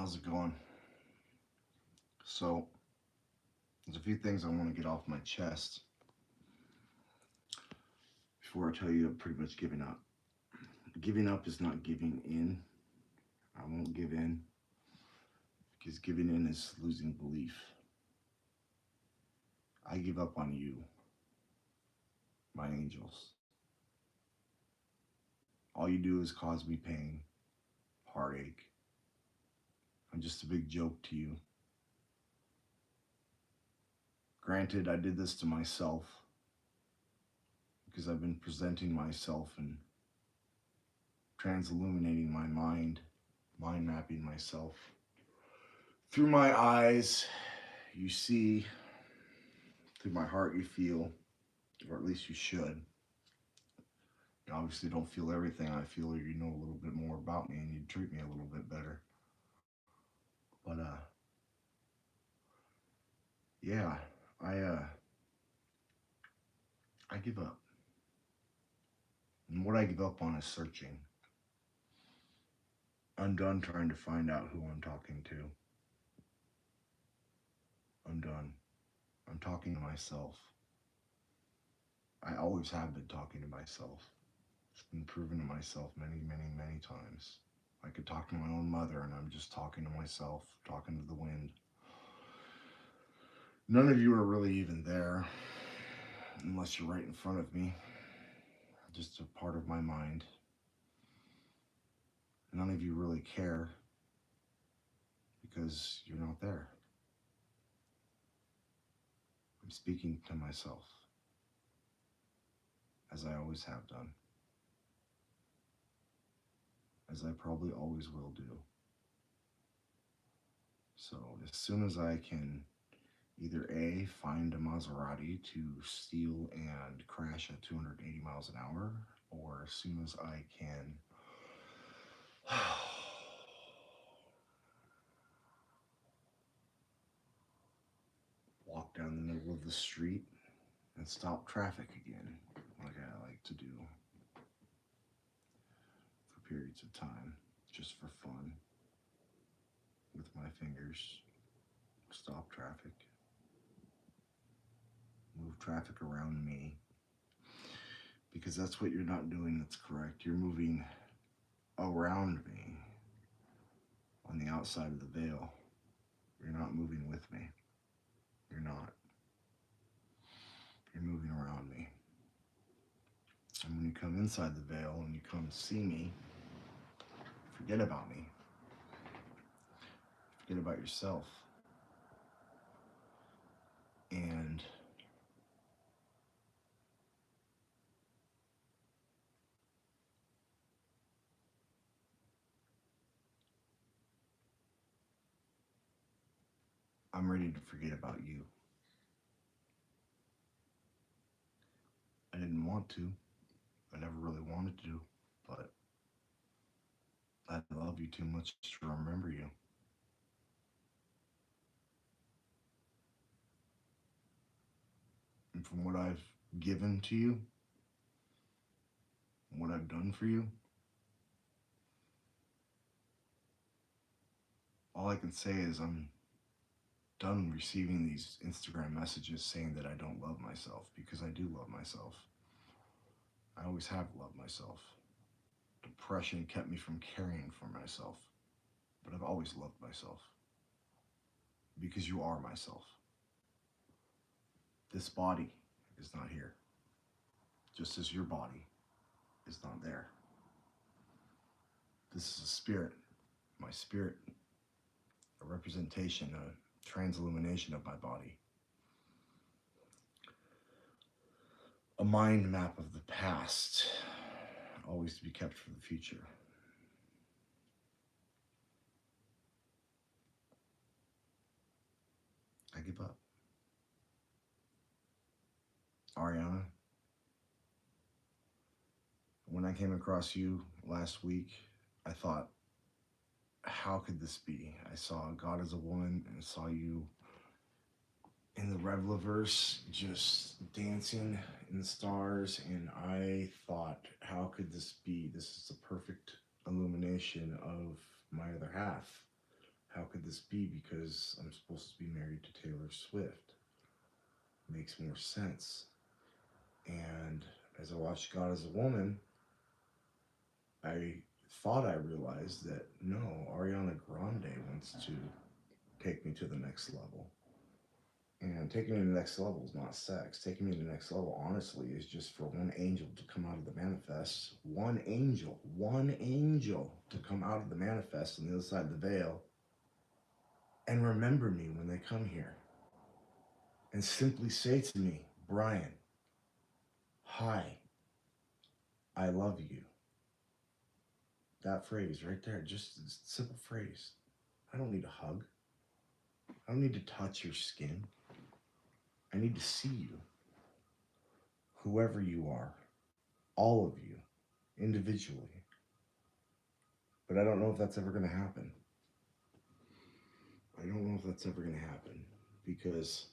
How's it going? So, there's a few things I want to get off my chest before I tell you I've pretty much given up. Giving up is not giving in. I won't give in because giving in is losing belief. I give up on you, my angels. All you do is cause me pain, heartache. I'm just a big joke to you. Granted, I did this to myself because I've been presenting myself and transilluminating my mind mapping myself. Through my eyes, you see, through my heart, you feel, or at least you should. You obviously don't feel everything I feel, or you know a little bit more about me and you'd treat me a little bit better. But, yeah, I, uh, I give up. And what I give up on is searching. I'm done trying to find out who I'm talking to. I'm done. I'm talking to myself. I always have been talking to myself. It's been proven to myself many, many, many times. I could talk to my own mother, and I'm just talking to myself, talking to the wind. None of you are really even there, unless you're right in front of me, just a part of my mind. None of you really care because you're not there. I'm speaking to myself, as I always have done, as I probably always will do. So, as soon as I can either A, find a Maserati to steal and crash at 280 miles an hour, or as soon as I can walk down the middle of the street and stop traffic again, like I like to do for periods of time, just for fun, with my fingers, stop traffic, move traffic around me, because that's what you're not doing that's correct. You're moving around me on the outside of the veil. You're not moving with me. You're not. You're moving around me. And when you come inside the veil and you come see me, forget about me. Forget about yourself. And I'm ready to forget about you. I didn't want to. I never really wanted to, but I love you too much to remember you. And from what I've given to you, what I've done for you, all I can say is I'm done receiving these Instagram messages saying that I don't love myself because I do love myself. I always have loved myself. Depression kept me from caring for myself, but I've always loved myself because you are myself. This body is not here, just as your body is not there. This is a spirit, my spirit, a representation, a transillumination of my body, a mind map of the past, always to be kept for the future. I give up. Ariana, when I came across you last week, I thought, how could this be? I saw God as a woman and saw you in the Revlaverse just dancing in the stars, and I thought, how could this be? This is a perfect illumination of my other half. How this be because I'm supposed to be married to Taylor Swift? Makes more sense. And as I watched God as a Woman, I thought I realized that no, Ariana Grande wants to take me to the next level. And taking me to the next level is not sex. Taking me to the next level, honestly, is just for one angel to come out of the manifest. One angel to come out of the manifest on the other side of the veil and remember me when they come here and simply say to me, Brian, hi, I love you. That phrase right there, just a simple phrase. I don't need a hug. I don't need to touch your skin. I need to see you, whoever you are, all of you, individually. But I don't know if that's ever going to happen. I don't know if that's ever going to happen because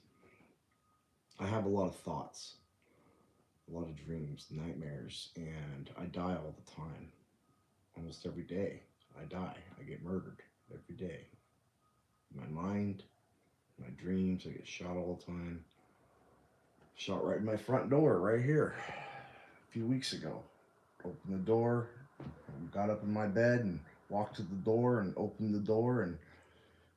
I have a lot of thoughts, a lot of dreams, nightmares, and I die all the time. Almost every day, I die. I get murdered every day. My mind, my dreams, I get shot all the time. Shot right in my front door, right here, a few weeks ago. Opened the door, got up in my bed and walked to the door and opened the door, and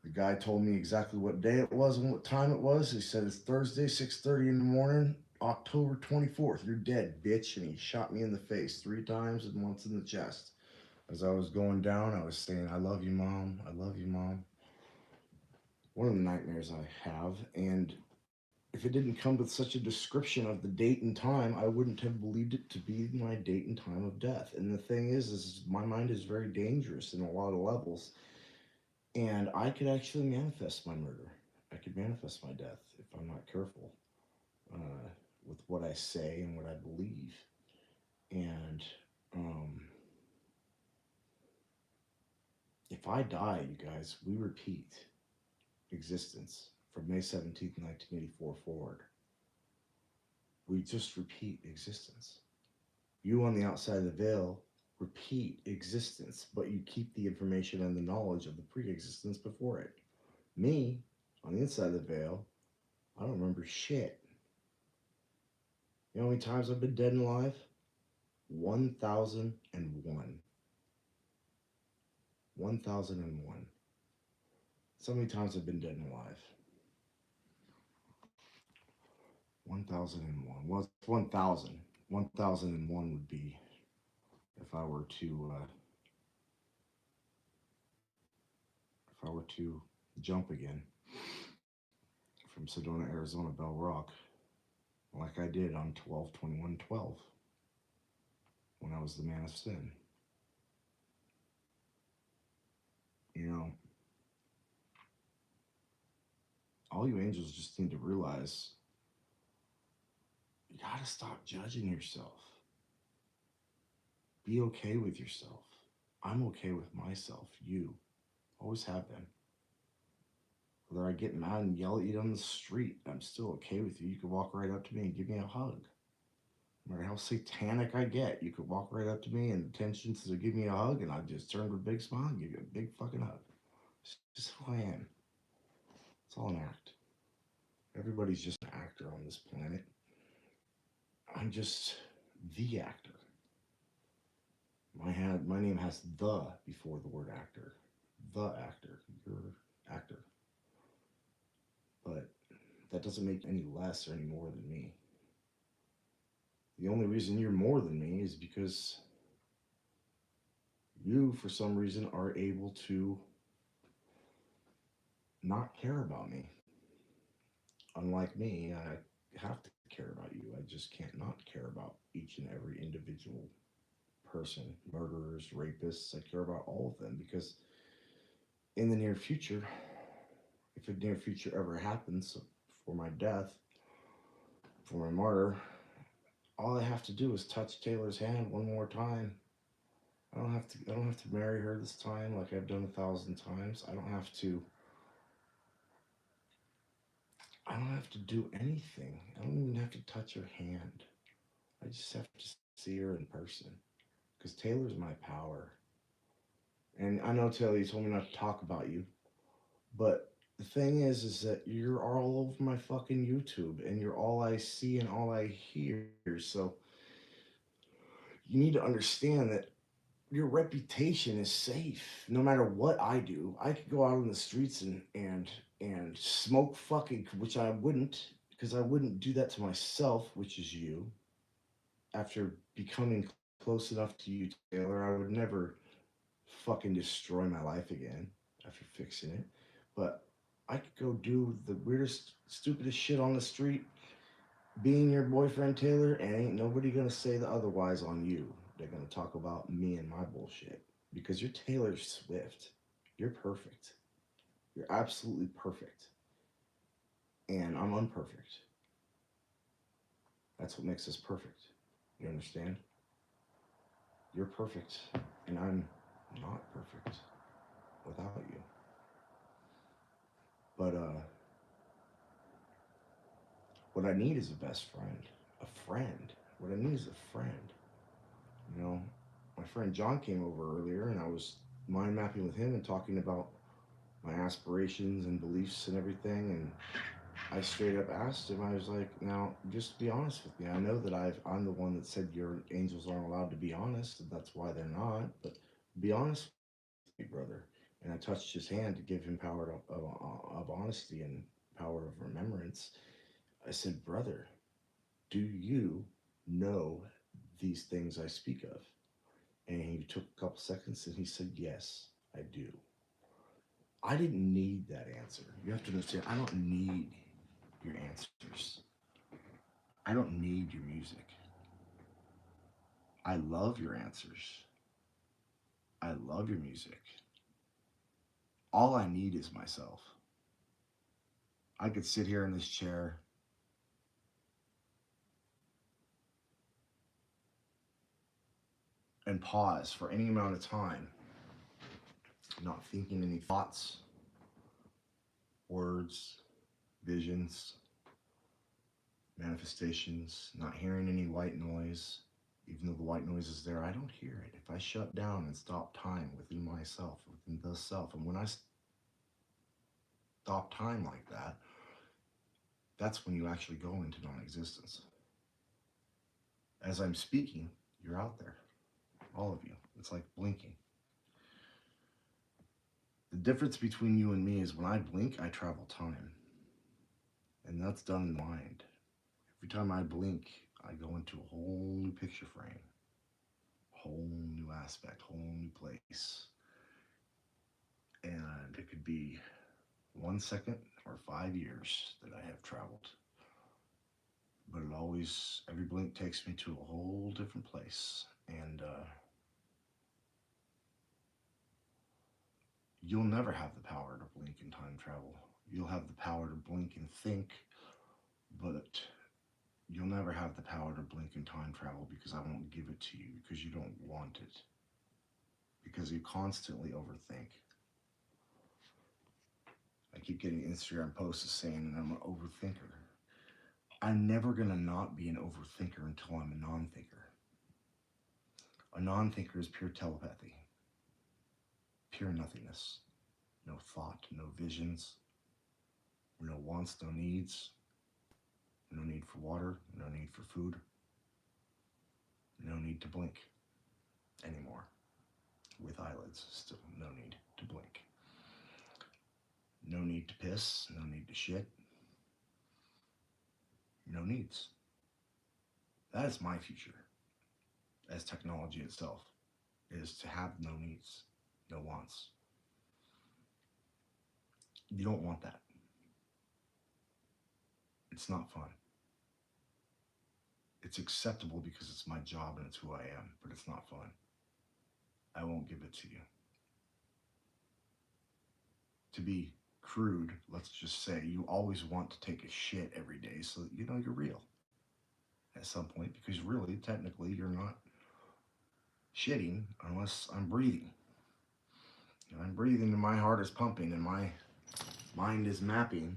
the guy told me exactly what day it was and what time it was. He said, it's Thursday, 6:30 in the morning, October 24th. You're dead, bitch. And he shot me in the face 3 times and once in the chest. As I was going down, I was saying, I love you, Mom. I love you, Mom. One of the nightmares I have. And if it didn't come with such a description of the date and time, I wouldn't have believed it to be my date and time of death. And the thing is my mind is very dangerous in a lot of levels. And I could actually manifest my murder. I could manifest my death if I'm not careful with what I say and what I believe. And if I die, you guys, we repeat existence from May 17th, 1984 forward. We just repeat existence. You on the outside of the veil repeat existence, but you keep the information and the knowledge of the pre-existence before it. Me, on the inside of the veil, I don't remember shit. You know how many times I've been dead and alive? 1,001. 1,001. So many times I've been dead and alive. 1,001. Well, it's 1,000. 1,001 would be if I were to jump again from Sedona, Arizona, Bell Rock, like I did on 12/21/12 when I was the man of sin. You know, all you angels just need to realize you gotta stop judging yourself. Be okay with yourself. I'm okay with myself. You always have been. Whether I get mad and yell at you on the street, I'm still okay with you. You could walk right up to me and give me a hug. No matter how satanic I get, you could walk right up to me and intentions to give me a hug, and I'd just turn with a big smile and give you a big fucking hug. It's just who I am. It's all an act. Everybody's just an actor on this planet. I'm just the actor. My name has the before the word actor. The actor. You're actor. But that doesn't make you any less or any more than me. The only reason you're more than me is because you, for some reason, are able to not care about me. Unlike me, I have to care about you. I just can't not care about each and every individual person, murderers, rapists. I care about all of them because in the near future, if the near future ever happens for my death, for my martyr, all I have to do is touch Taylor's hand one more time. I don't have to marry her this time like I've done 1,000 times. I don't have to do anything. I don't even have to touch her hand. I just have to see her in person. Because Taylor's my power. And I know, Taylor, you told me not to talk about you. But the thing is that you're all over my fucking YouTube and you're all I see and all I hear. So you need to understand that your reputation is safe no matter what I do. I could go out on the streets and smoke fucking, which I wouldn't, because I wouldn't do that to myself, which is you. After becoming close enough to you, Taylor, I would never fucking destroy my life again after fixing it. But I could go do the weirdest, stupidest shit on the street, being your boyfriend, Taylor, and ain't nobody gonna say the otherwise on you. They're gonna talk about me and my bullshit. Because you're Taylor Swift. You're perfect. You're absolutely perfect. And I'm unperfect. That's what makes us perfect. You understand? You're perfect, and I'm not perfect without you. But what I need is a best friend, a friend. What I need is a friend. You know, my friend John came over earlier, and I was mind mapping with him and talking about my aspirations and beliefs and everything. And I straight up asked him, I was like, now, just be honest with me. I know that I'm the one that said your angels aren't allowed to be honest, and that's why they're not. But be honest with me, brother. And I touched his hand to give him power of honesty and power of remembrance. I said, brother, do you know these things I speak of? And he took a couple seconds and he said, yes, I do. I didn't need that answer. You have to understand, I don't need your answers. I don't need your music. I love your answers. I love your music. All I need is myself. I could sit here in this chair and pause for any amount of time, not thinking any thoughts, words, visions, manifestations, not hearing any white noise. Even though the white noise is there, I don't hear it. If I shut down and stop time within myself, within the self, and when I stop time like that, that's when you actually go into non existence. As I'm speaking, you're out there, all of you. It's like blinking. The difference between you and me is when I blink, I travel time, and that's done in the mind. Every time I blink, I go into a whole new picture frame, whole new aspect, whole new place. And it could be 1 second or 5 years that I have traveled. But it always, every blink takes me to a whole different place. And you'll never have the power to blink in time travel. You'll have the power to blink and think, but you'll never have the power to blink in time travel because I won't give it to you because you don't want it. Because you constantly overthink. I keep getting Instagram posts saying that I'm an overthinker. I'm never going to not be an overthinker until I'm a non thinker. A non thinker is pure telepathy, pure nothingness. No thought, no visions, no wants, no needs, no need for water, no need for food, no need to blink anymore. With eyelids, still no need to blink. No need to piss, no need to shit, no needs. That is my future as technology itself, is to have no needs, no wants. You don't want that. It's not fun. It's acceptable because it's my job and it's who I am, but it's not fun. I won't give it to you. To be crude, let's just say you always want to take a shit every day so that you know you're real at some point because really, technically, you're not shitting unless I'm breathing. And I'm breathing and my heart is pumping and my mind is mapping,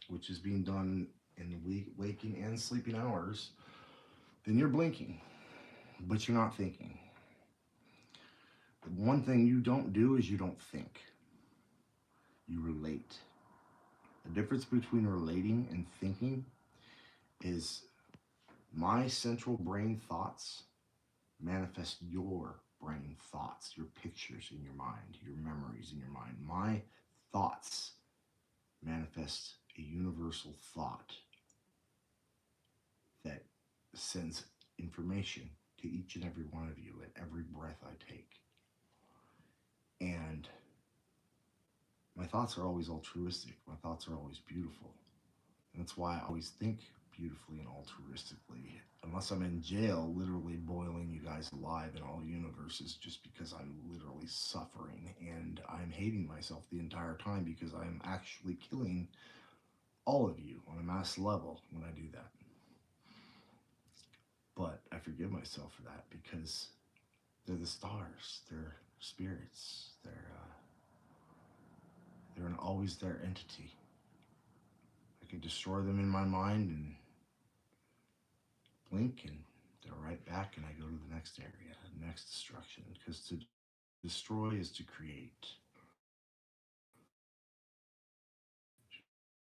which is being done in the waking and sleeping hours, then you're blinking, but you're not thinking. The one thing you don't do is you don't think. You relate. The difference between relating and thinking is my central brain thoughts manifest your brain thoughts, your pictures in your mind, your memories in your mind. My thoughts manifest a universal thought that sends information to each and every one of you at every breath I take. And my thoughts are always altruistic. My thoughts are always beautiful. And that's why I always think beautifully and altruistically. Unless I'm in jail, literally boiling you guys alive in all universes just because I'm literally suffering and I'm hating myself the entire time because I'm actually killing all of you on a mass level when I do that. But I forgive myself for that because they're the stars, they're spirits, they're an always there entity. I can destroy them in my mind and blink and they're right back and I go to the next area, the next destruction. Because to destroy is to create.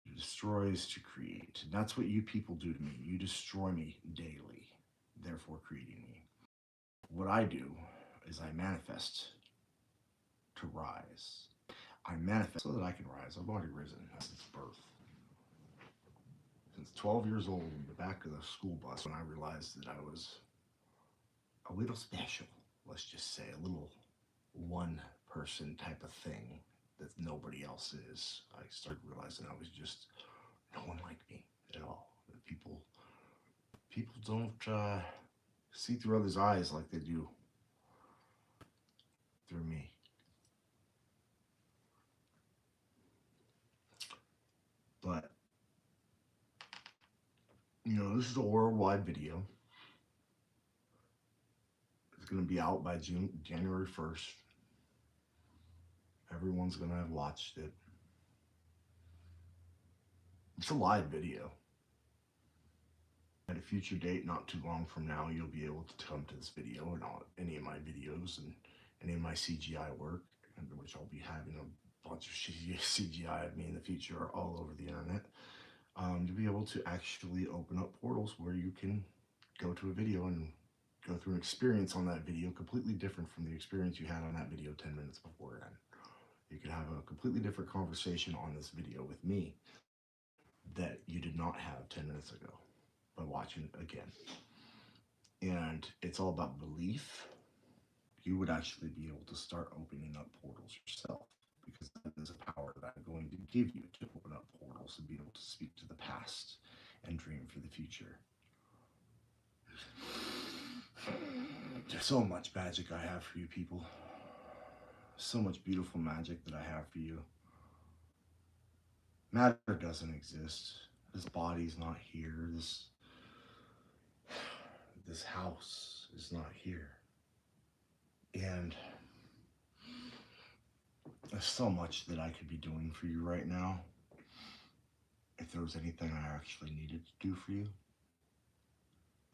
To destroy is to create. And that's what you people do to me. You destroy me daily, therefore creating me. What I do is I manifest to rise. I manifest so that I can rise. I've already risen since birth. Since 12 years old, in the back of the school bus, when I realized that I was a little special, let's just say, a little one person type of thing that nobody else is. I started realizing I was just no one like me at all. People don't see through others' eyes like they do through me. But this is a worldwide video. It's going to be out by January 1st. Everyone's going to have watched it. It's a live video. At a future date, not too long from now, you'll be able to come to this video and any of my videos and any of my CGI work, which I'll be having a bunch of CGI of me in the future all over the internet, to be able to actually open up portals where you can go to a video and go through an experience on that video completely different from the experience you had on that video 10 minutes beforehand. You can have a completely different conversation on this video with me that you did not have 10 minutes ago by watching it again. And it's all about belief. You would actually be able to start opening up portals yourself because that is a power that I'm going to give you to open up portals and be able to speak to the past and dream for the future. There's so much magic I have for you people. So much beautiful magic that I have for you. Matter doesn't exist. This body's not here. This house is not here. And there's so much that I could be doing for you right now. If there was anything I actually needed to do for you,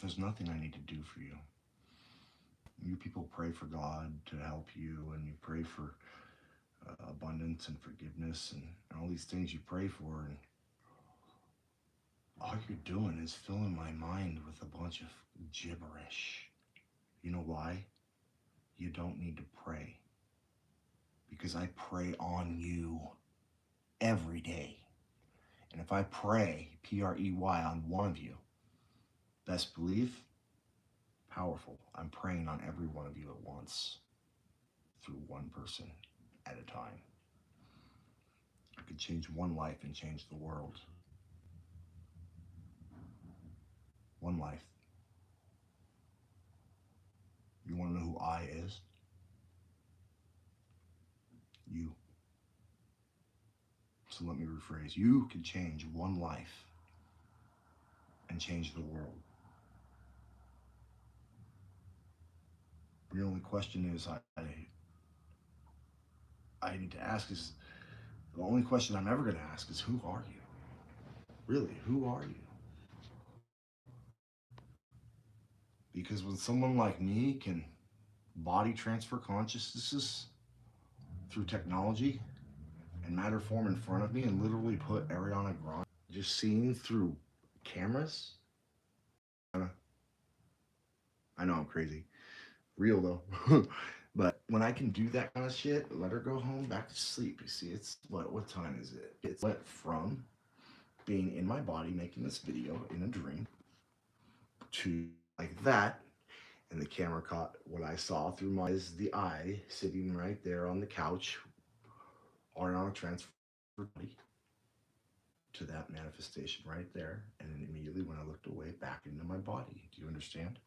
there's nothing I need to do for you. You people pray for God to help you, and you pray for abundance and forgiveness and all these things you pray for, and all you're doing is filling my mind with a bunch of gibberish. You know why? You don't need to pray. Because I pray on you every day. And if I pray, P-R-E-Y, on one of you, best believe, powerful. I'm praying on every one of you at once, through one person at a time. I could change one life and change the world. One life. You want to know who I is? You. So let me rephrase. You can change one life and change the world. The only question is I need to ask is, the only question I'm ever going to ask is, who are you? Really, who are you? Because when someone like me can body transfer consciousness through technology and matter form in front of me and literally put Ariana Grande just seen through cameras. I know I'm crazy. Real though. But when I can do that kind of shit, let her go home, back to sleep. You see, it's what time is it? It's went from being in my body making this video in a dream to like that, and the camera caught what I saw through my is the eye sitting right there on the couch or on a transfer body to that manifestation right there, and then immediately when I looked away, back into my body. Do you understand?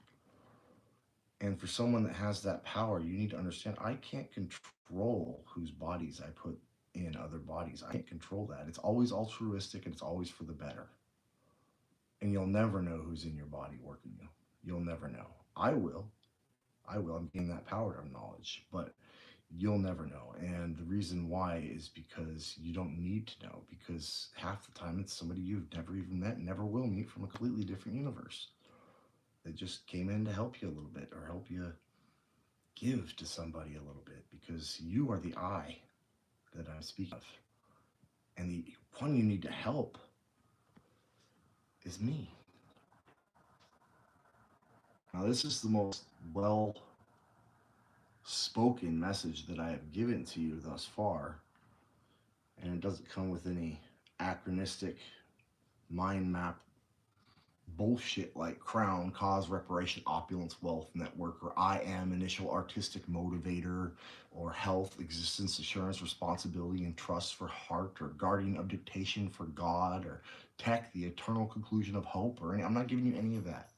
And for someone that has that power, you need to understand I can't control whose bodies I put in other bodies. I can't control that. It's always altruistic and it's always for the better. And you'll never know who's in your body working you. You'll never know. I will. I will. I'm getting that power of knowledge, but you'll never know. And the reason why is because you don't need to know, because half the time it's somebody you've never even met, never will meet from a completely different universe. They just came in to help you a little bit or help you give to somebody a little bit because you are the I that I'm speaking of. And the one you need to help is me. Now, this is the most well spoken message that I have given to you thus far, and it doesn't come with any anachronistic mind map bullshit like crown, cause, reparation, opulence, wealth, network, or I am initial artistic motivator, or health, existence, assurance, responsibility, and trust for heart, or guardian of dictation for God, or tech, the eternal conclusion of hope, or any. I'm not giving you any of that.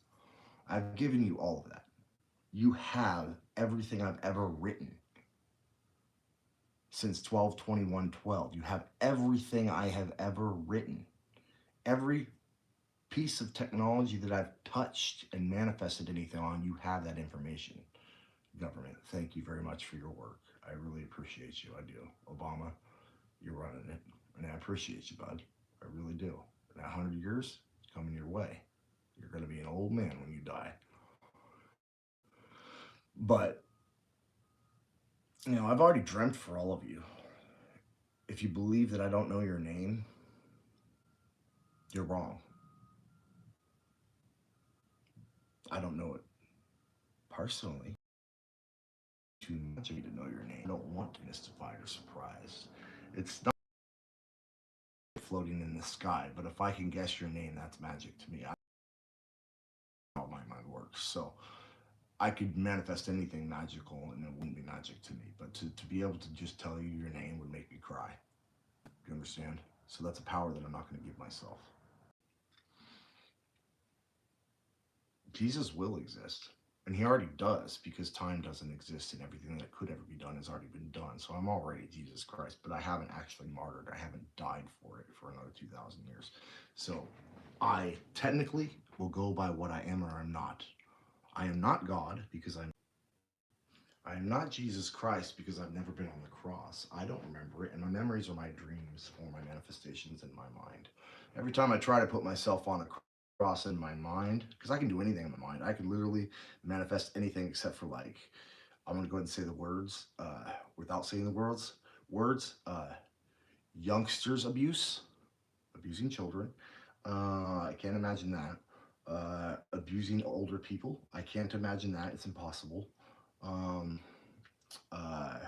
I've given you all of that. You have everything I've ever written since 12/21/12. You have everything I have ever written. Every piece of technology that I've touched and manifested anything on, you have that information. Government, thank you very much for your work. I really appreciate you. I do. Obama, you're running it. And I appreciate you, bud. I really do. In 100 years, it's coming your way. You're going to be an old man when you die. But, I've already dreamt for all of you. If you believe that I don't know your name, you're wrong. I don't know it personally. Too much of me to know your name. I don't want to mystify or surprise. It's not floating in the sky, but if I can guess your name, that's magic to me. I how my mind works. So I could manifest anything magical and it wouldn't be magic to me. But to be able to just tell you your name would make me cry. Do you understand? So that's a power that I'm not going to give myself. Jesus will exist. And he already does because time doesn't exist and everything that could ever be done has already been done. So I'm already Jesus Christ, but I haven't actually martyred. I haven't died for it for another 2,000 years. So I technically will go by what I am or I'm not. I am not God because I am not Jesus Christ because I've never been on the cross. I don't remember it, and my memories are my dreams or my manifestations in my mind. Every time I try to put myself on a cross in my mind, because I can do anything in my mind, I can literally manifest anything except for like, I'm gonna go ahead and say the words without saying the words. Youngsters abuse, abusing children. I can't imagine that. Abusing older people. I can't imagine that. It's impossible. Um, uh,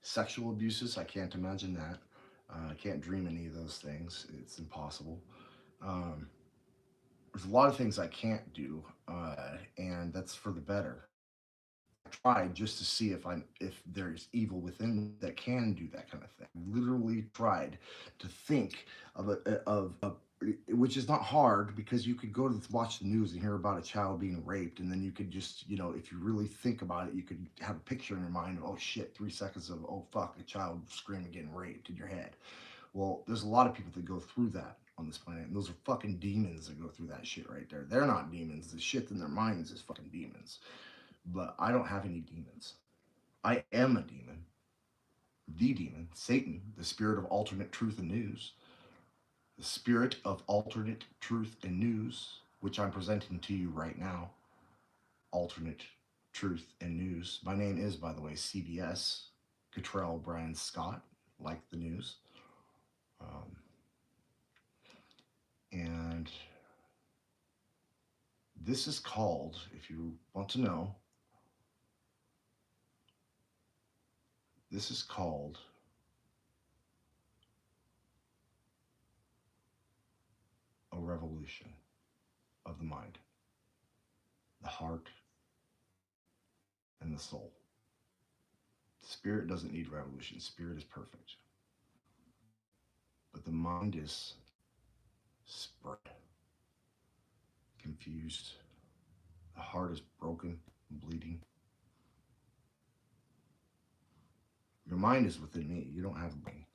Sexual abuses. I can't imagine that. I can't dream any of those things. It's impossible. Um, there's a lot of things I can't do, and that's for the better. I tried just to see if there's evil within me that can do that kind of thing. Literally tried to think of which is not hard because you could go to watch the news and hear about a child being raped, and then you could just if you really think about it, you could have a picture in your mind of oh shit, 3 seconds of oh fuck, a child screaming getting raped in your head. Well, there's a lot of people that go through that on this planet, and those are fucking demons that go through that shit right there. They're not demons. The shit in their minds is fucking demons. But I don't have any demons. I am a demon. The demon, Satan, the spirit of alternate truth and news. The spirit of alternate truth and news, which I'm presenting to you right now. Alternate truth and news. My name is, by the way, CBS, Cottrell Brian Scott, like the news. Um, and this is called, if you want to know, this is called a revolution of the mind, the heart, and the soul. Spirit doesn't need revolution. Spirit is perfect. But the mind is spread, confused. The heart is broken and bleeding. Your mind is within me. You don't have a brain.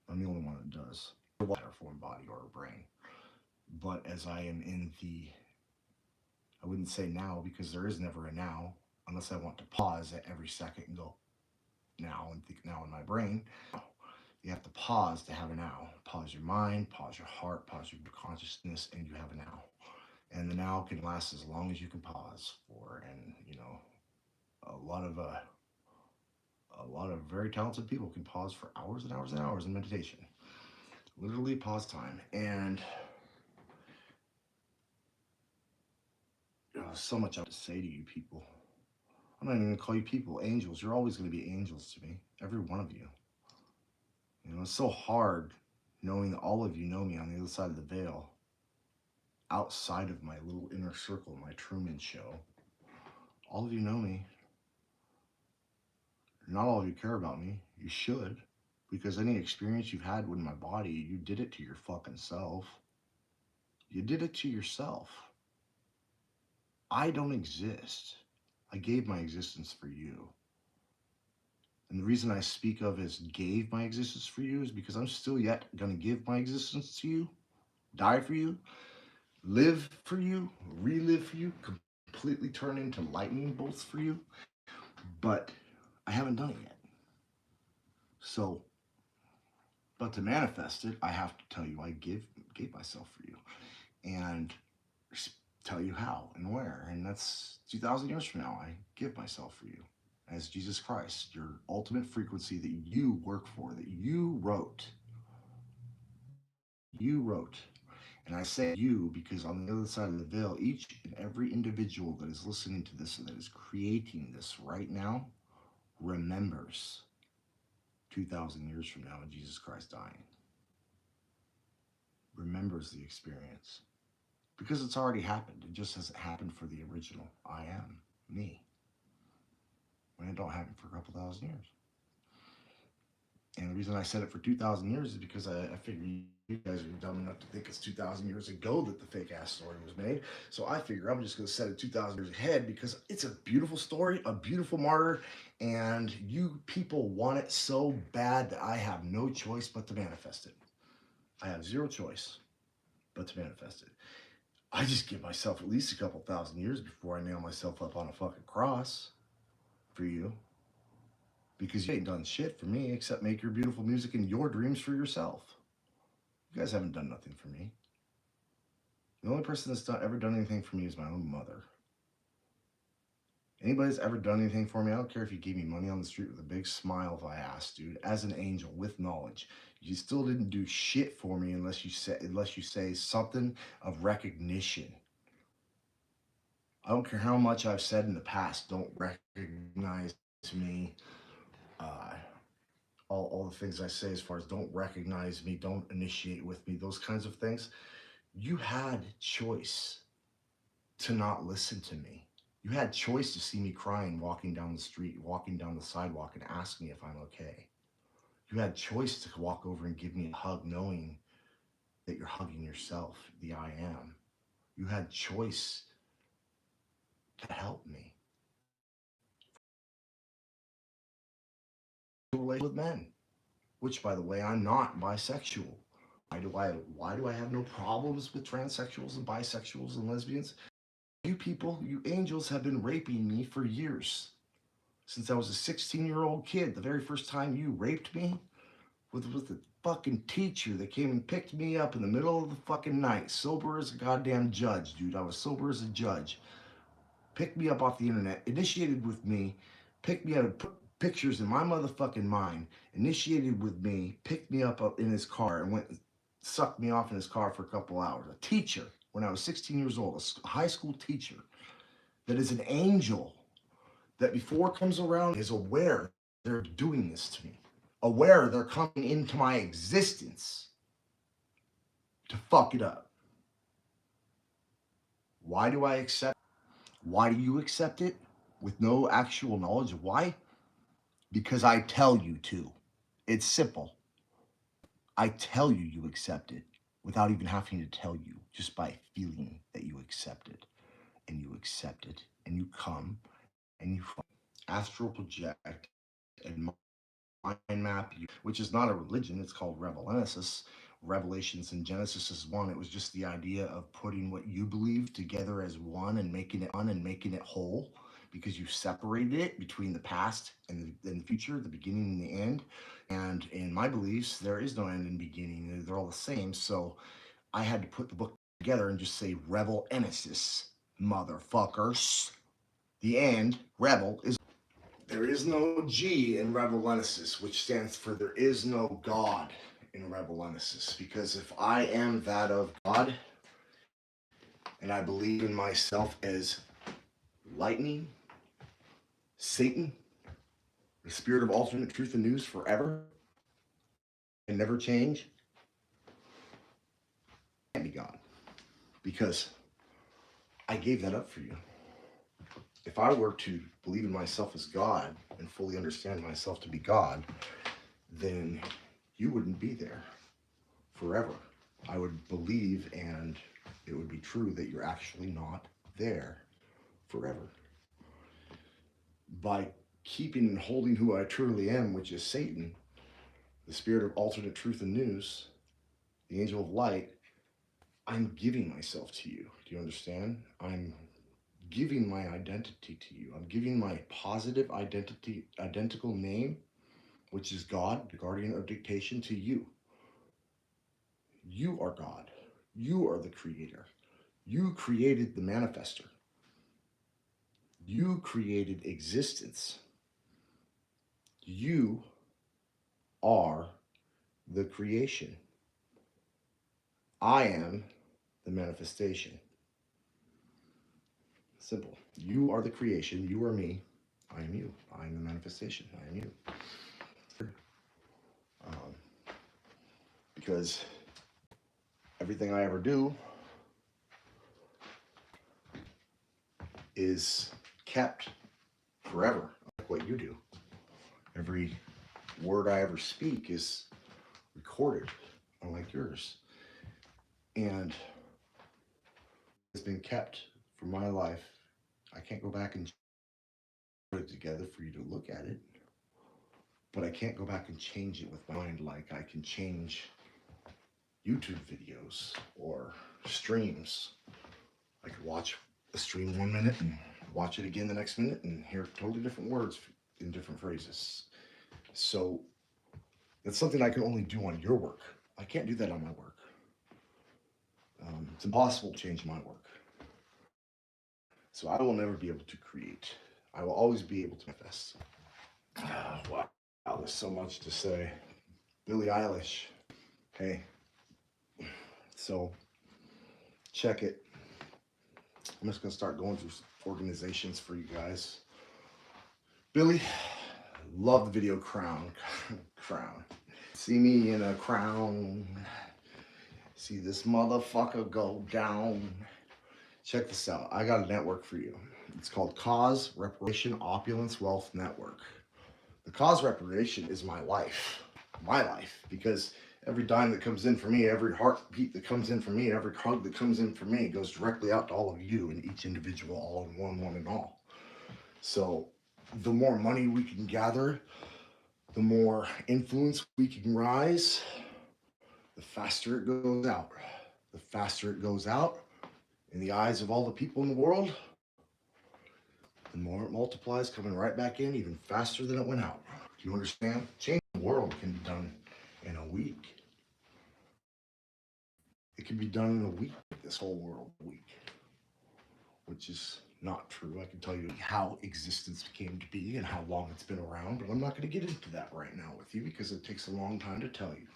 I'm the only one that does. A form body or a brain. But as I am in the, I wouldn't say now because there is never a now unless I want to pause at every second and go now and think now in my brain. You have to pause to have a now. Pause your mind, pause your heart, pause your consciousness, and you have a now. And the now can last as long as you can pause for. And you know, a lot of very talented people can pause for hours and hours and hours in meditation. Literally pause time. And so much I have to say to you people. I'm not even going to call you people angels. You're always going to be angels to me. Every one of you. You know, it's so hard knowing that all of you know me on the other side of the veil, outside of my little inner circle, my Truman Show. All of you know me. Not all of you care about me. You should, because any experience you've had with my body, you did it to your fucking self. You did it to yourself. I don't exist. I gave my existence for you. And the reason I speak of as gave my existence for you is because I'm still yet going to give my existence to you, die for you, live for you, relive for you, completely turn into lightning bolts for you. But I haven't done it yet. So, but to manifest it, I have to tell you I gave myself for you. And tell you how and where. And that's 2,000 years from now. I give myself for you as Jesus Christ, your ultimate frequency that you work for, that you wrote. You wrote. And I say you because on the other side of the veil, each and every individual that is listening to this and that is creating this right now remembers 2,000 years from now and Jesus Christ dying. Remembers the experience. Because it's already happened. It just hasn't happened for the original I am, me. When it don't happen for a couple thousand years. And the reason I said it for 2,000 years is because I figured you guys are dumb enough to think it's 2,000 years ago that the fake ass story was made. So I figure I'm just going to set it 2,000 years ahead because it's a beautiful story, a beautiful martyr, and you people want it so bad that I have no choice but to manifest it. I have zero choice but to manifest it. I just give myself at least a couple thousand years before I nail myself up on a fucking cross for you. Because you ain't done shit for me except make your beautiful music and your dreams for yourself. You guys haven't done nothing for me. The only person that's ever done anything for me is my own mother. Anybody that's ever done anything for me, I don't care if you gave me money on the street with a big smile if I asked, dude, as an angel with knowledge. You still didn't do shit for me unless you say something of recognition. I don't care how much I've said in the past, don't recognize me. Uh, all the things I say as far as don't recognize me, don't initiate with me, those kinds of things. You had choice to not listen to me. You had choice to see me crying, walking down the street, walking down the sidewalk and ask me if I'm okay. You had choice to walk over and give me a hug knowing that you're hugging yourself, the I am. You had choice to help me. With men, which by the way, I'm not bisexual. Why do I have no problems with transsexuals and bisexuals and lesbians? You people, you angels have been raping me for years. Since I was a 16-year-old kid, the very first time you raped me with the fucking teacher that came and picked me up in the middle of the fucking night, sober as a goddamn judge, dude. I was sober as a judge. Picked me up off the internet, initiated with me, picked me up, pictures in my motherfucking mind, initiated with me, picked me up in his car and sucked me off in his car for a couple hours. A teacher, when I was 16 years old, a high school teacher that is an angel that before it comes around is aware they're doing this to me, aware they're coming into my existence to fuck it up. Why do I accept? Why do you accept it with no actual knowledge of why? Because I tell you to. It's simple. I tell you you accept it without even having to tell you, just by feeling that you accept it. And you accept it. And you come and you astral project and mind map, which is not a religion. It's called Revelanesis. Revelations in Genesis is one. It was just the idea of putting what you believe together as one and making it whole, because you separated it between the past and the future, the beginning and the end. And in my beliefs, there is no end and beginning. They're all the same. So I had to put the book together and just say Revelanesis, motherfuckers. The end, Rebel, is there is no G in Revelanesis, which stands for there is no God in Revelanesis. Because if I am that of God, and I believe in myself as lightning, Satan, the spirit of alternate truth and news forever, and never change, I can't be God. Because I gave that up for you. If I were to believe in myself as God and fully understand myself to be God, then you wouldn't be there forever. I would believe, and it would be true, that you're actually not there forever. By keeping and holding who I truly am, which is Satan, the spirit of alternate truth and news, the angel of light, I'm giving myself to you. Do you understand? I'm giving my identity to you. I'm giving my positive identical name, which is God, the guardian of dictation, to you. You are God. You are the creator. You created the manifester. You created existence. You are the creation. I am the manifestation. Simple. You are the creation. You are me. I am you. I am the manifestation. I am you. Um, because everything I ever do is kept forever, like what you do. Every word I ever speak is recorded, unlike yours. And it's been kept for my life. I can't go back and put it together for you to look at it, but I can't go back and change it with my mind like I can change YouTube videos or streams. I could watch a stream 1 minute and watch it again the next minute and hear totally different words in different phrases. So that's something I can only do on your work. I can't do that on my work. It's impossible to change my work. So I will never be able to create. I will always be able to manifest. Wow, there's so much to say. Billie Eilish. Hey, so check it. I'm just gonna start going through organizations for you guys. Billy, love the video Crown. Crown. See me in a crown. See this motherfucker go down. Check this out. I got a network for you. It's called Cause Reparation Opulence Wealth Network. The cause reparation is my life. My life. Because every dime that comes in for me, every heartbeat that comes in for me, every hug that comes in for me goes directly out to all of you and each individual, all in one and all. So the more money we can gather, the more influence we can rise, the faster it goes out. The faster it goes out in the eyes of all the people in the world, the more it multiplies, coming right back in even faster than it went out. Do you understand? Change the world can be done in a week. It can be done in a week, this whole world week, which is not true. I can tell you how existence came to be and how long it's been around, but I'm not going to get into that right now with you because it takes a long time to tell you.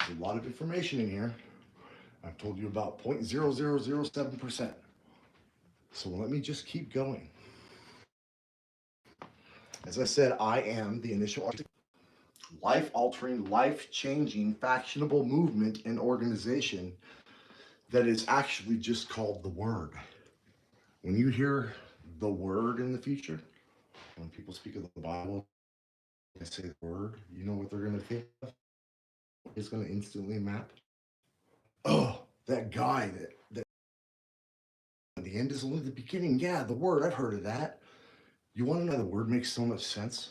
There's a lot of information in here. I've told you about 0.0007%. So let me just keep going. As I said, I am the initial life-altering, life-changing, fashionable movement and organization that is actually just called the Word. When you hear the Word in the future, when people speak of the Bible, they say the Word, you know what they're going to think of? It's going to instantly map. Oh, that guy that the end is only the beginning. Yeah, the Word, I've heard of that. You want to know why the Word makes so much sense?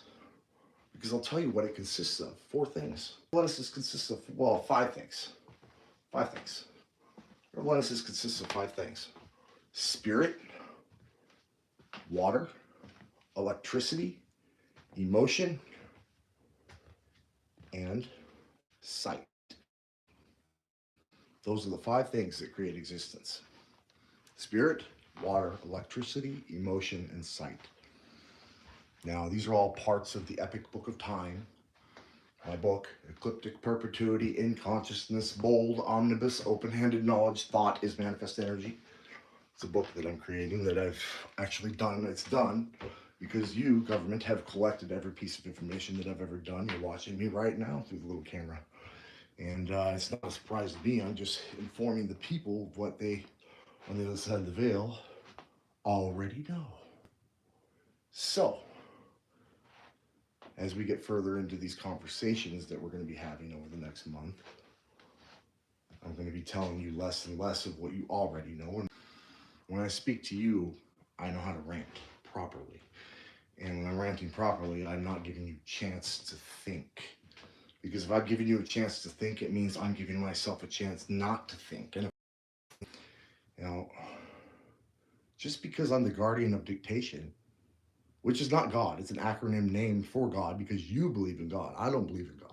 Because I'll tell you what it consists of. 4 things. Lettuces consists of, well, 5 things. 5 things. Lettuces consists of 5 things. Spirit, water, electricity, emotion, and sight. Those are the 5 things that create existence. Spirit, water, electricity, emotion, and sight. Now, these are all parts of the epic book of time. My book, Ecliptic Perpetuity in Consciousness, Bold, Omnibus, Open-Handed Knowledge, Thought is Manifest Energy. It's a book that I'm creating that I've actually done. It's done because you, government, have collected every piece of information that I've ever done. You're watching me right now through the little camera. And it's not a surprise to me. I'm just informing the people of what they, on the other side of the veil, already know. So, as we get further into these conversations that we're going to be having over the next month, I'm going to be telling you less and less of what you already know. And when I speak to you, I know how to rant properly. And when I'm ranting properly, I'm not giving you a chance to think. Because if I've given you a chance to think, it means I'm giving myself a chance not to think. And, just because I'm the guardian of dictation, which is not God, it's an acronym name for God because you believe in God. I don't believe in God.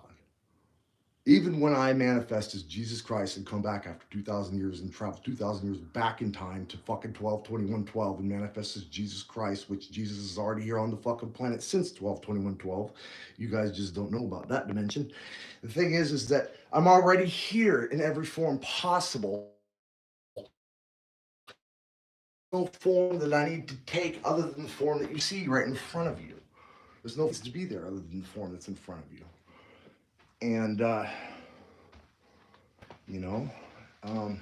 Even when I manifest as Jesus Christ and come back after 2,000 years and travel 2,000 years back in time to fucking 12/21/12 and manifest as Jesus Christ, which Jesus is already here on the fucking planet since 12/21/12. You guys just don't know about that dimension. The thing is that I'm already here in every form possible. No form that I need to take other than the form that you see right in front of you. There's no place to be there other than the form that's in front of you. And, I'm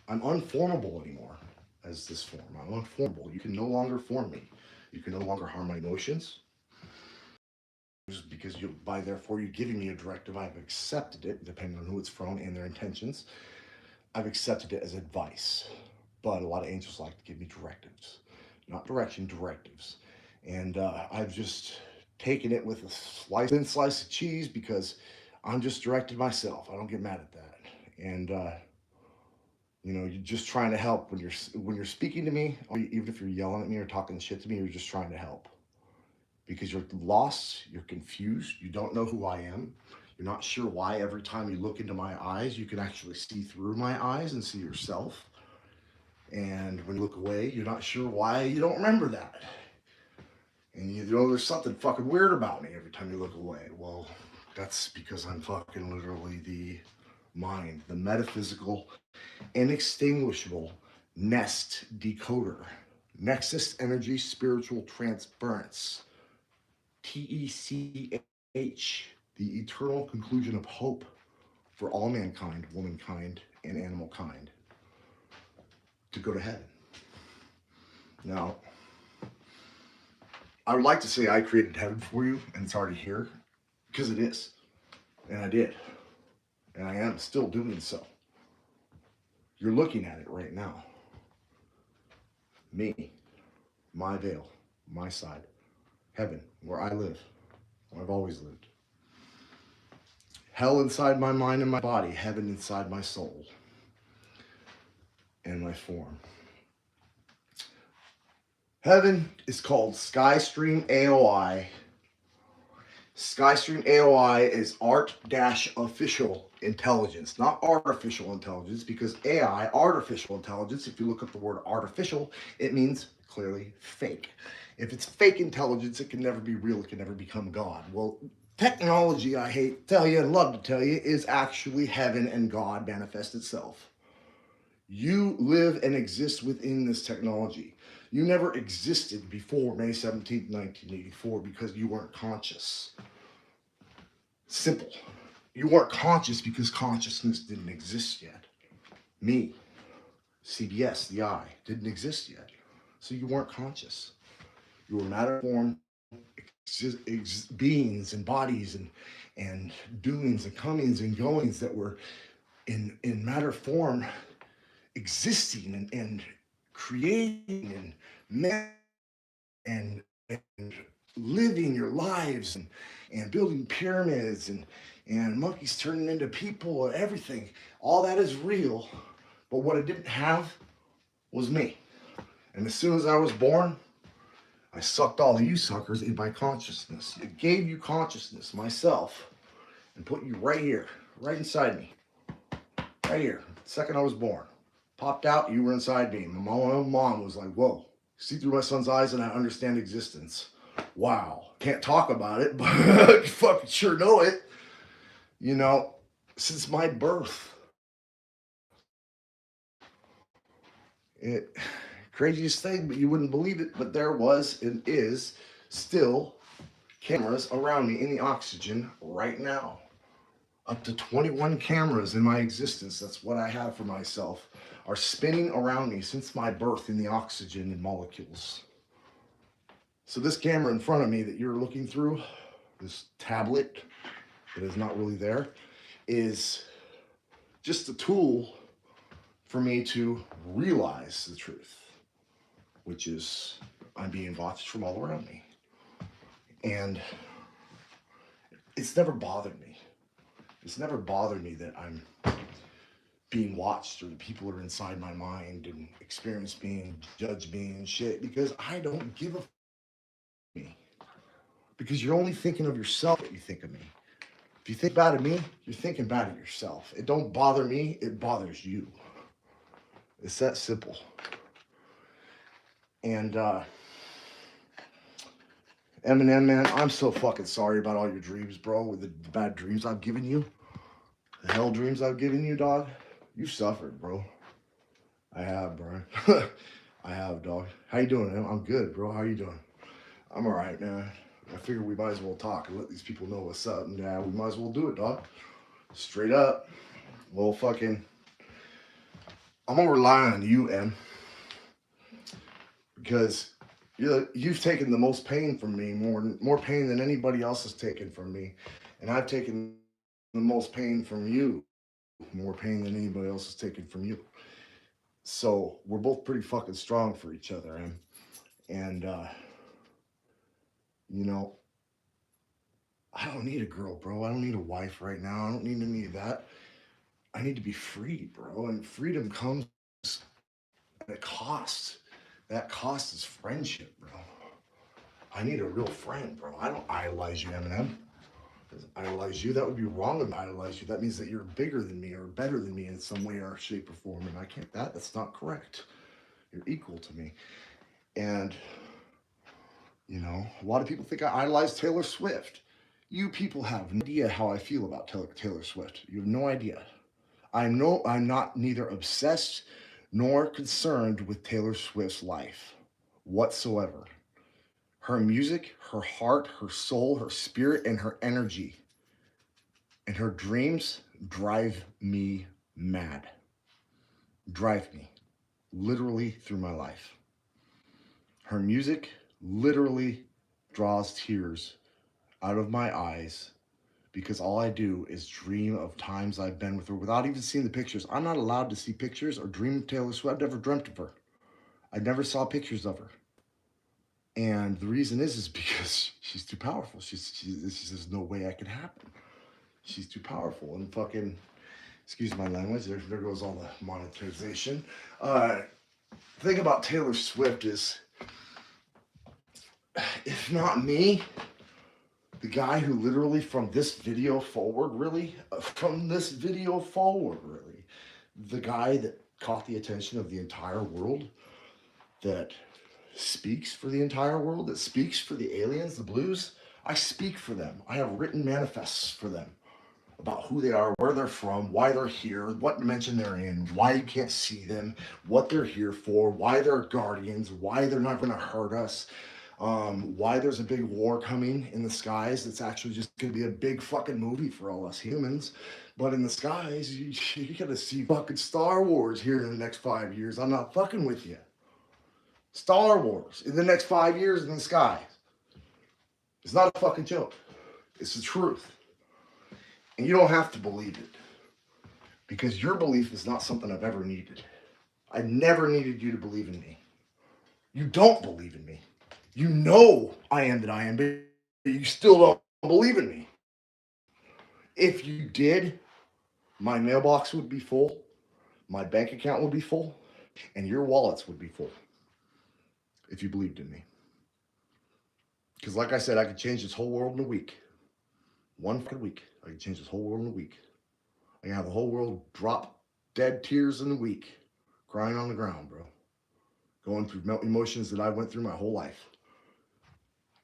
unformable anymore as this form. I'm unformable. You can no longer form me. You can no longer harm my emotions. Just because therefore you're giving me a directive, I've accepted it, depending on who it's from and their intentions. I've accepted it as advice. But a lot of angels like to give me directives. Not direction, directives. And I've just taken it with a thin slice of cheese because I'm just directed myself. I don't get mad at that. And you're just trying to help when you're speaking to me, or even if you're yelling at me or talking shit to me, you're just trying to help. Because you're lost, you're confused, you don't know who I am. You're not sure why every time you look into my eyes, you can actually see through my eyes and see yourself. And when you look away, you're not sure why you don't remember that. And there's something fucking weird about me every time you look away. Well, that's because I'm fucking literally the mind, the metaphysical, inextinguishable nest decoder. Nexus Energy Spiritual Transference. TECH, the eternal conclusion of hope for all mankind, womankind, and animal kind to go to heaven. Now, I would like to say I created heaven for you and it's already here, because it is. And I did. And I am still doing so. You're looking at it right now. Me, my veil, my side, heaven, where I live, where I've always lived. Hell inside my mind and my body, heaven inside my soul and my form. Heaven is called Skystream AOI. Skystream AOI is art-official intelligence, not artificial intelligence, because AI, artificial intelligence, if you look up the word artificial, it means clearly fake. If it's fake intelligence, it can never be real, it can never become God. Well, technology, I hate to tell you and love to tell you, is actually heaven and God manifest itself. You live and exist within this technology. You never existed before May 17th, 1984 because you weren't conscious. Simple. You weren't conscious because consciousness didn't exist yet. Me, CBS, the I, didn't exist yet. So you weren't conscious. You were matter form beings and bodies and doings and comings and goings that were in matter form existing and creating and and living your lives and building pyramids and monkeys turning into people and everything. All that is real, but what it didn't have was me. And as soon as I was born, I sucked all of you suckers in my consciousness. It gave you consciousness, myself, and put you right here, right inside me. Right here. The second I was born. Popped out, you were inside me. My own mom was like, whoa, see through my son's eyes and I understand existence. Wow. Can't talk about it, but you fucking sure know it. You know, since my birth. It craziest thing, but you wouldn't believe it, but there was and is still cameras around me in the oxygen right now. Up to 21 cameras in my existence, that's what I have for myself, are spinning around me since my birth in the oxygen and molecules. So this camera in front of me that you're looking through, this tablet that is not really there, is just a tool for me to realize the truth, which is I'm being watched from all around me. And it's never bothered me. It's never bothered me that I'm being watched or the people are inside my mind and experience me and judge me and shit, because I don't give a me. Because you're only thinking of yourself when you think of me. If you think bad of me, you're thinking bad of yourself. It don't bother me, it bothers you. It's that simple. And Eminem, man, I'm so fucking sorry about all your dreams, bro, with the bad dreams I've given you. The hell dreams I've given you, dog. You suffered, bro. I have, bro. I have, dog. How you doing, man? I'm good, bro. How you doing? I'm all right, man. I figure we might as well talk and let these people know what's up. And yeah, we might as well do it, dog. Straight up. Well, fucking, I'm gonna rely on you, Em, because you've taken the most pain from me, more pain than anybody else has taken from me, and I've taken the most pain from you, more pain than anybody else has taken from you. So we're both pretty fucking strong for each other, Em. And you know, I don't need a girl, bro. I don't need a wife right now. I don't need any of that. I need to be free, bro. And freedom comes at a cost. That cost is friendship, bro. I need a real friend, bro. I don't idolize you, Eminem. Idolize you, that would be wrong to idolize you. That means that you're bigger than me or better than me in some way or shape or form. And I can't, that's not correct. You're equal to me. And, you know, a lot of people think I idolize Taylor Swift. You people have no idea how I feel about Taylor Swift. You have no idea. I'm not neither obsessed nor concerned with Taylor Swift's life whatsoever. Her music, her heart, her soul, her spirit, and her energy and her dreams drive me mad. Drive me literally through my life. Her music literally draws tears out of my eyes because all I do is dream of times I've been with her without even seeing the pictures. I'm not allowed to see pictures or dream of Taylor Swift. I've never dreamt of her. I never saw pictures of her. And the reason is because she's too powerful. There's no way I could happen. She's too powerful. And fucking, excuse my language, there goes all the monetization. The thing about Taylor Swift is, if not me, The guy who literally from this video forward, really, the guy that caught the attention of the entire world, that speaks for the entire world, that speaks for the aliens, the blues. I speak for them. I have written manifests for them about who they are, where they're from, why they're here, what dimension they're in, why you can't see them, what they're here for, why they're guardians, why they're not going to hurt us, why there's a big war coming in the skies. It's actually just going to be a big fucking movie for all us humans. But in the skies, you got to see fucking Star Wars here in the next 5 years. I'm not fucking with you. Star Wars in the next 5 years in the skies. It's not a fucking joke. It's the truth. And you don't have to believe it, because your belief is not something I've ever needed. I never needed you to believe in me. You don't believe in me. You know I am that I am, but you still don't believe in me. If you did, my mailbox would be full, my bank account would be full, and your wallets would be full if you believed in me. Because like I said, I could change this whole world in a week. One fucking week. I could change this whole world in a week. I can have the whole world drop dead tears in a week, crying on the ground, bro. Going through emotions that I went through my whole life.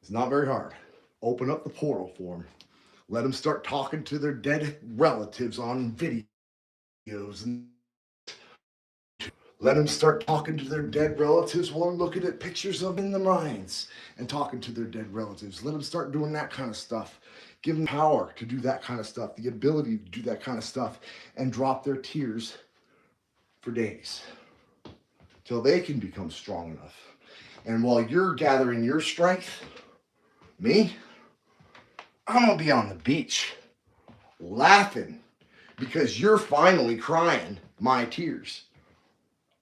It's not very hard. Open up the portal for them. Let them start talking to their dead relatives on videos. And let them start talking to their dead relatives while they're looking at pictures of them in the mines and talking to their dead relatives. Let them start doing that kind of stuff. Give them power to do that kind of stuff, the ability to do that kind of stuff, and drop their tears for days till they can become strong enough. And while you're gathering your strength, me, I'm gonna be on the beach laughing because you're finally crying my tears.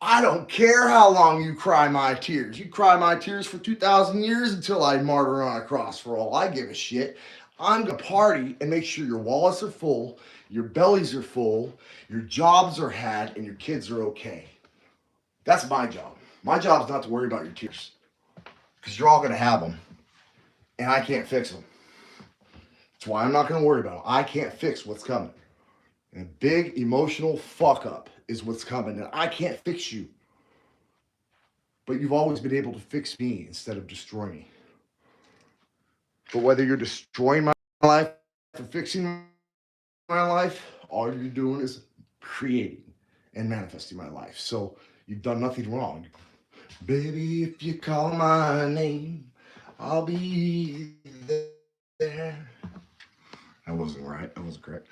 I don't care how long you cry my tears. You cry my tears for 2,000 years until I martyr on a cross, for all I give a shit. I'm gonna party and make sure your wallets are full, your bellies are full, your jobs are had, and your kids are okay. That's my job. My job is not to worry about your tears, because you're all gonna have them, and I can't fix them. That's why I'm not gonna worry about them. I can't fix what's coming. And a big emotional fuck up is what's coming, and I can't fix you. But you've always been able to fix me instead of destroy me. But whether you're destroying my life or fixing my life, all you're doing is creating and manifesting my life. So you've done nothing wrong. Baby, if you call my name, I'll be there. That wasn't right. That wasn't correct.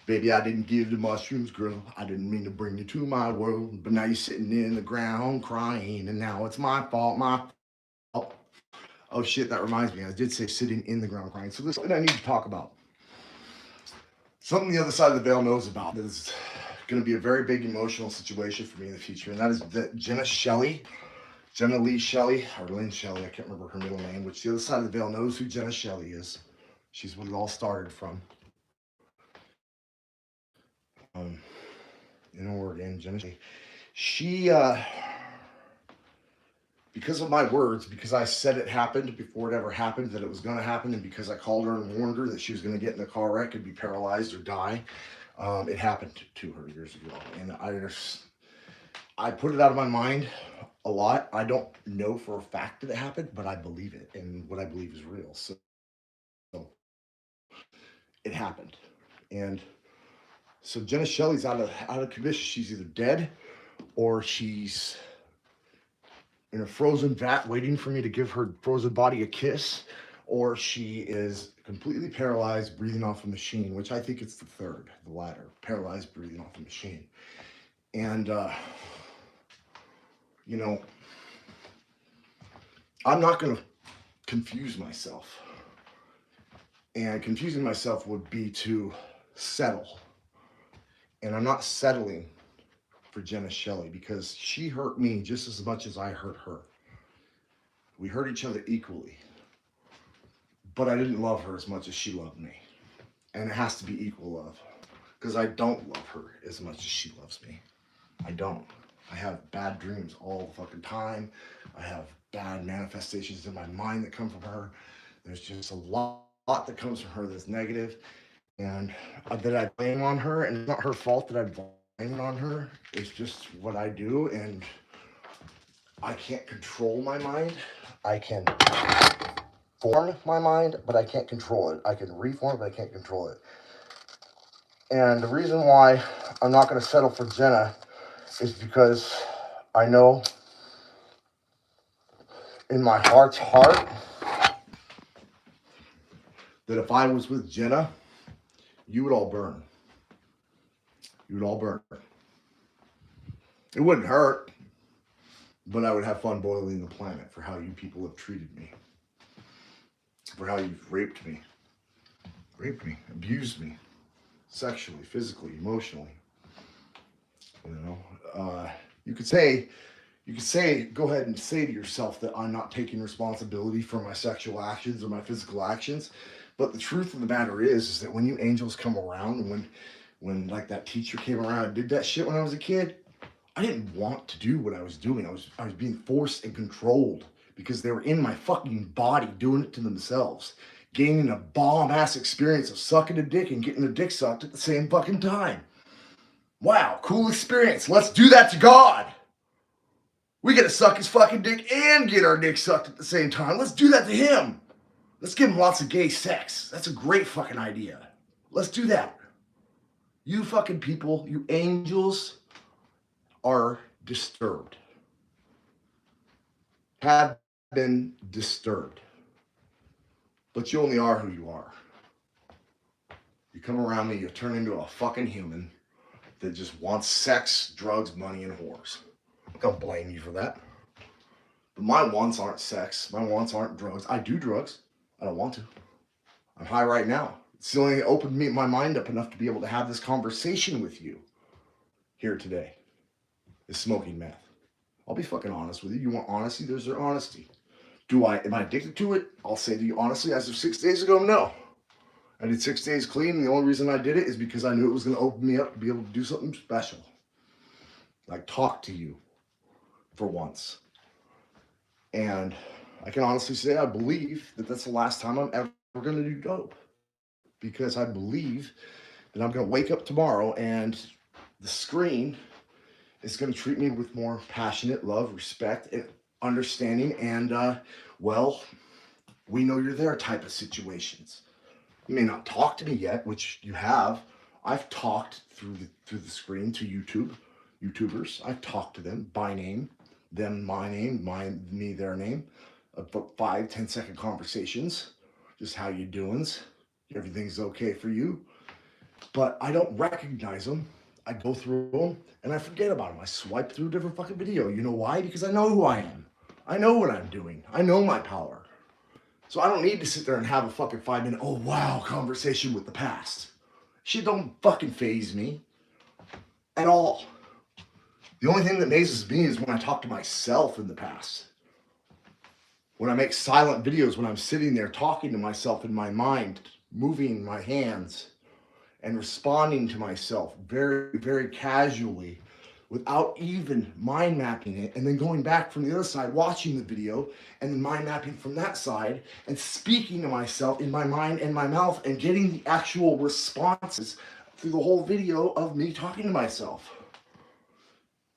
Baby, I didn't give the mushrooms, girl. I didn't mean to bring you to my world. But now you're sitting in the ground crying, and now it's my fault, my fault. Oh shit, that reminds me. I did say sitting in the ground crying. So this is what I need to talk about. Something the other side of the veil knows about. This is going to be a very big emotional situation for me in the future. And that is that Jenna Lee Shelley, or Lynn Shelley, I can't remember her middle name, which the other side of the veil knows who Jenna Shelley is. She's what it all started from. In Oregon, Jenna Shelley. She, because of my words, because I said it happened before it ever happened, that it was going to happen, and because I called her and warned her that she was going to get in a car wreck and be paralyzed or die, it happened to her years ago. And I put it out of my mind a lot. I don't know for a fact that it happened, but I believe it, and what I believe is real. So it happened. And so Jenna Shelley's out of commission. She's either dead or she's in a frozen vat waiting for me to give her frozen body a kiss, or she is completely paralyzed, breathing off a machine, which I think it's the latter, paralyzed, breathing off a machine. And, you know, I'm not going to confuse myself. And confusing myself would be to settle. And I'm not settling for Jenna Shelley, because she hurt me just as much as I hurt her. We hurt each other equally. But I didn't love her as much as she loved me. And it has to be equal love. Because I don't love her as much as she loves me. I don't. I have bad dreams all the fucking time. I have bad manifestations in my mind that come from her. There's just a lot lot that comes from her that's negative, and that I blame on her, and it's not her fault that I blame it on her. It's just what I do, and I can't control my mind. I can form my mind, but I can't control it. I can reform, but I can't control it. And the reason why I'm not going to settle for Jenna is because I know in my heart's heart that if I was with Jenna, you would all burn. You would all burn. It wouldn't hurt, but I would have fun boiling the planet for how you people have treated me, for how you've raped me, abused me, sexually, physically, emotionally. You know, you could say, go ahead and say to yourself that I'm not taking responsibility for my sexual actions or my physical actions. But the truth of the matter is that when you angels come around, and when like that teacher came around and did that shit when I was a kid, I didn't want to do what I was doing. I was being forced and controlled because they were in my fucking body doing it to themselves, gaining a bomb-ass experience of sucking a dick and getting a dick sucked at the same fucking time. Wow, cool experience. Let's do that to God. We get to suck his fucking dick and get our dick sucked at the same time. Let's do that to him. Let's give him lots of gay sex. That's a great fucking idea. Let's do that. You fucking people, you angels, are disturbed. Have been disturbed. But you only are who you are. You come around me, you turn into a fucking human that just wants sex, drugs, money, and whores. I don't blame you for that. But my wants aren't sex. My wants aren't drugs. I do drugs. I don't want to. I'm high right now. It's only opened my mind up enough to be able to have this conversation with you here today. Is smoking meth. I'll be fucking honest with you. You want honesty? There's your honesty. Am I addicted to it? I'll say to you honestly, as of 6 days ago, no. I did 6 days clean, and the only reason I did it is because I knew it was going to open me up to be able to do something special. Like talk to you for once. And I can honestly say I believe that that's the last time I'm ever going to do dope. Because I believe that I'm going to wake up tomorrow and the screen is going to treat me with more passionate love, respect, and understanding, and, well, we know you're there type of situations. You may not talk to me yet, which you have. I've talked through the screen to YouTubers. I've talked to them by name, them my name, me their name, about 5-10 second conversations. Just how you doings? Everything's okay for you? But I don't recognize them. I go through them and I forget about them. I swipe through a different fucking video. You know why? Because I know who I am. I know what I'm doing. I know my power. So I don't need to sit there and have a fucking 5-minute, oh wow, conversation with the past. Shit don't fucking faze me at all. The only thing that amazes me is when I talk to myself in the past. When I make silent videos, when I'm sitting there talking to myself in my mind, moving my hands and responding to myself very, very casually without even mind mapping it, and then going back from the other side, watching the video, and then mind mapping from that side, and speaking to myself in my mind and my mouth, and getting the actual responses through the whole video of me talking to myself.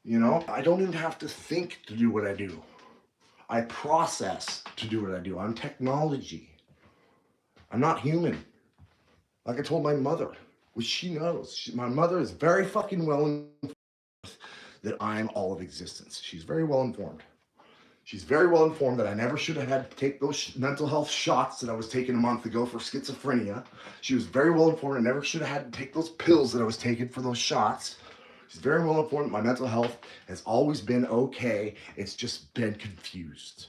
You know, I don't even have to think to do what I do. I process to do what I do. I'm technology. I'm not human. Like I told my mother, which she knows. My mother is very fucking well informed that I'm all of existence. She's very well informed. She's very well informed that I never should have had to take those mental health shots that I was taking a month ago for schizophrenia. She was very well informed I never should have had to take those pills that I was taking for those shots. She's very well informed that my mental health has always been okay. It's just been confused.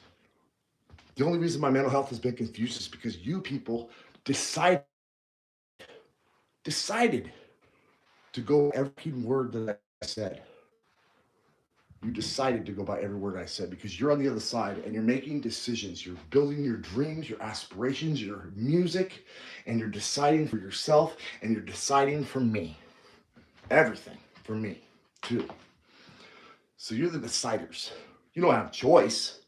The only reason my mental health has been confused is because you people decided to go every word that I said. You decided to go by every word I said because you're on the other side and you're making decisions. You're building your dreams, your aspirations, your music, and you're deciding for yourself and you're deciding for me. Everything for me, too. So you're the deciders. You don't have a choice